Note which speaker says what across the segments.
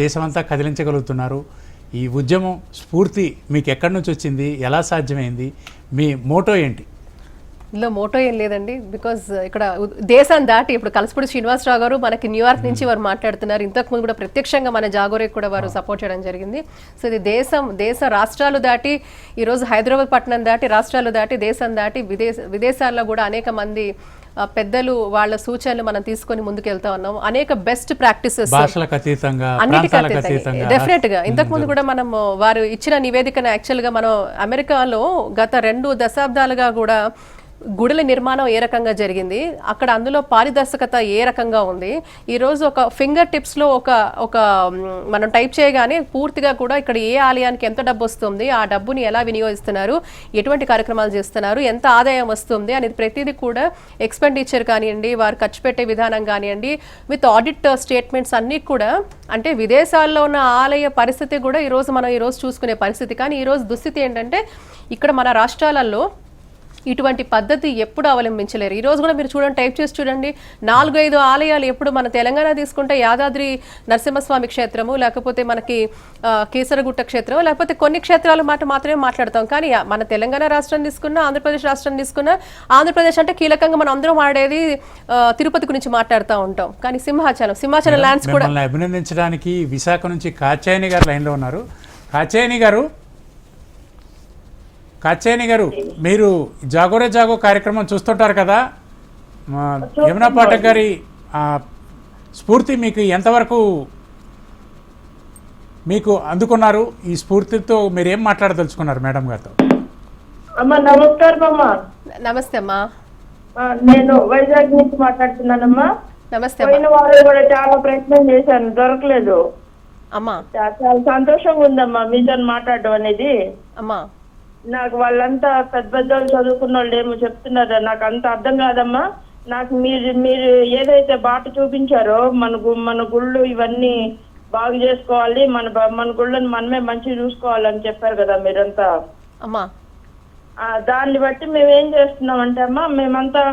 Speaker 1: దేశమంతా కదిలించగలుగుతున్నారు. ఈ ఉద్యమం స్ఫూర్తి మీకు ఎక్కడి నుంచి వచ్చింది, ఎలా సాధ్యమైంది, మీ మోటో ఏంటి?
Speaker 2: ఇందులో మోటో ఏం లేదండి. బికాజ్ ఇక్కడ దేశాన్ని దాటి ఇప్పుడు కలసపూడి శ్రీనివాసరావు గారు మనకి న్యూయార్క్ నుంచి వారు మాట్లాడుతున్నారు. ఇంతకుముందు కూడా ప్రత్యక్షంగా మన జాగోరేకి కూడా వారు సపోర్ట్ చేయడం జరిగింది. సో ఇది దేశ రాష్ట్రాలు దాటి ఈరోజు హైదరాబాద్ పట్టణం దాటి రాష్ట్రాలు దాటి దేశం దాటి విదేశాల్లో కూడా అనేక మంది పెద్దలు వాళ్ళ సూచనలు మనం తీసుకొని ముందుకెళ్తా ఉన్నాం. అనేక బెస్ట్ ప్రాక్టీసెస్ డెఫినెట్ గా ఇంతకు ముందు కూడా మనం వారు ఇచ్చిన నివేదికను యాక్చువల్ గా మనం అమెరికాలో గత 2 దశాబ్దాలుగా కూడా గుడుల నిర్మాణం ఏ రకంగా జరిగింది, అక్కడ అందులో పారదర్శకత ఏ రకంగా ఉంది, ఈరోజు ఒక ఫింగర్ టిప్స్లో ఒక మనం టైప్ చేయగానే పూర్తిగా కూడా ఇక్కడ ఏ ఆలయానికి ఎంత డబ్బు వస్తుంది, ఆ డబ్బుని ఎలా వినియోగిస్తున్నారు, ఎటువంటి కార్యక్రమాలు చేస్తున్నారు, ఎంత ఆదాయం వస్తుంది అనేది ప్రతిదీ కూడా ఎక్స్పెండిచర్ కానివ్వండి, వారు ఖర్చు పెట్టే విధానం కానివ్వండి, విత్ ఆడిట్ స్టేట్మెంట్స్ అన్నీ కూడా. అంటే విదేశాల్లో ఉన్న ఆలయ పరిస్థితి కూడా మనం ఈరోజు చూసుకునే పరిస్థితి. కానీ ఈరోజు దుస్థితి ఏంటంటే ఇక్కడ మన రాష్ట్రాలలో ఇటువంటి పద్ధతి ఎప్పుడు అవలంబించలేరు. ఈరోజు కూడా మీరు చూడండి, టైప్ చేసి చూడండి, 4-5 ఆలయాలు. ఎప్పుడు మన తెలంగాణ తీసుకుంటే యాదాద్రి నరసింహస్వామి క్షేత్రము, లేకపోతే మనకి కేసరగుట్ట క్షేత్రం, లేకపోతే కొన్ని క్షేత్రాల మాత్రమే మాట్లాడతాం. కానీ మన తెలంగాణ రాష్ట్రం తీసుకున్నా, ఆంధ్రప్రదేశ్ రాష్ట్రం తీసుకున్నా, ఆంధ్రప్రదేశ్ అంటే కీలకంగా మనం అందరం ఆడేది తిరుపతి గురించి మాట్లాడుతూ ఉంటాం. కానీ సింహాచలం ల్యాండ్స్ కూడా
Speaker 1: అభినందించడానికి విశాఖ నుంచి కాచాయని గారు లైన్లో ఉన్నారు. కాచాయని గారు, మీరు జాగో కార్యక్రమం చూస్తుంటారు కదా, యమునా పాఠక్ గారి స్ఫూర్తి మీకు ఎంతవరకు అందుకున్నారు? ఈ స్ఫూర్తితో మీరు ఏం మాట్లాడదలుచుకున్నారు మేడం గారితో?
Speaker 3: అమ్మా నమస్కారం. అమ్మా
Speaker 2: నమస్తే అమ్మా,
Speaker 3: నేను వైజాగ్ నుంచి మాట్లాడుతున్నానమ్మా.
Speaker 2: నమస్తే.
Speaker 3: పోయిన వారు కూడా చాలా ప్రయత్నం చేశాను, దొరకలేదు
Speaker 2: అమ్మా.
Speaker 3: చాలా సంతోషంగా ఉందమ్మా మీతో మాట్లాడడం అనేది.
Speaker 2: అమ్మా
Speaker 3: నాకు వాళ్ళంతా పెద్ద చదువుకున్న వాళ్ళు ఏమో చెప్తున్నారు, నాకు అంత అర్థం కాదమ్మా. నాకు మీరు ఏదైతే బాట చూపించారో మన గుళ్ళు ఇవన్నీ బాగు చేసుకోవాలి, మన గుళ్ళని మనమే మంచిగా చూసుకోవాలని చెప్పారు కదా మీరంతా.
Speaker 2: అమ్మా
Speaker 3: దాన్ని బట్టి మేము ఏం చేస్తున్నామంటే అమ్మా, మేమంతా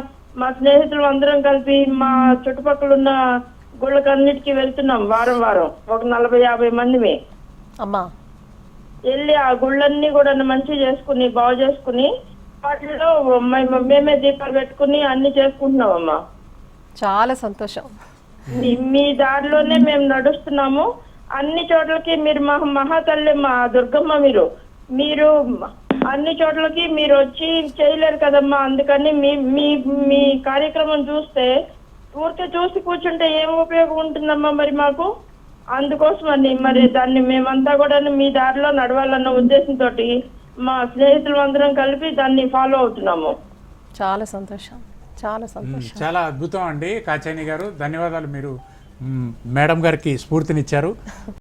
Speaker 3: మా స్నేహితులు అందరం కలిపి మా చుట్టుపక్కల ఉన్న గుళ్ళకన్నిటికీ వెళ్తున్నాం. వారం ఒక 40-50 మందిమే
Speaker 2: అమ్మా
Speaker 3: వెళ్ళి ఆ గుళ్ళన్నీ కూడా మంచిగా చేసుకుని బాగు చేసుకుని వాటిలో మేమే దీపాలు పెట్టుకుని అన్ని చేసుకుంటున్నామమ్మా.
Speaker 2: చాలా సంతోషం.
Speaker 3: మీ దారిలోనే మేము నడుస్తున్నాము. అన్ని చోట్లకి మీరు మహాతల్లి మా దుర్గమ్మ, మీరు అన్ని చోట్లకి మీరు వచ్చి చేయలేరు కదమ్మా. అందుకని మీ కార్యక్రమం చూస్తే పూర్తి చూసి కూర్చుంటే ఏం ఉపయోగం ఉంటుందమ్మా మరి మాకు. అందుకోసం మరి దాన్ని మేమంతా కూడా మీ దారిలో నడవాలన్న ఉద్దేశంతో మా స్నేహితులు అందరం కలిపి దాన్ని ఫాలో అవుతున్నాము.
Speaker 2: చాలా సంతోషం,
Speaker 1: చాలా అద్భుతం అండి కాచాయని గారు. ధన్యవాదాలు, మీరు మేడం గారికి స్ఫూర్తినిచ్చారు.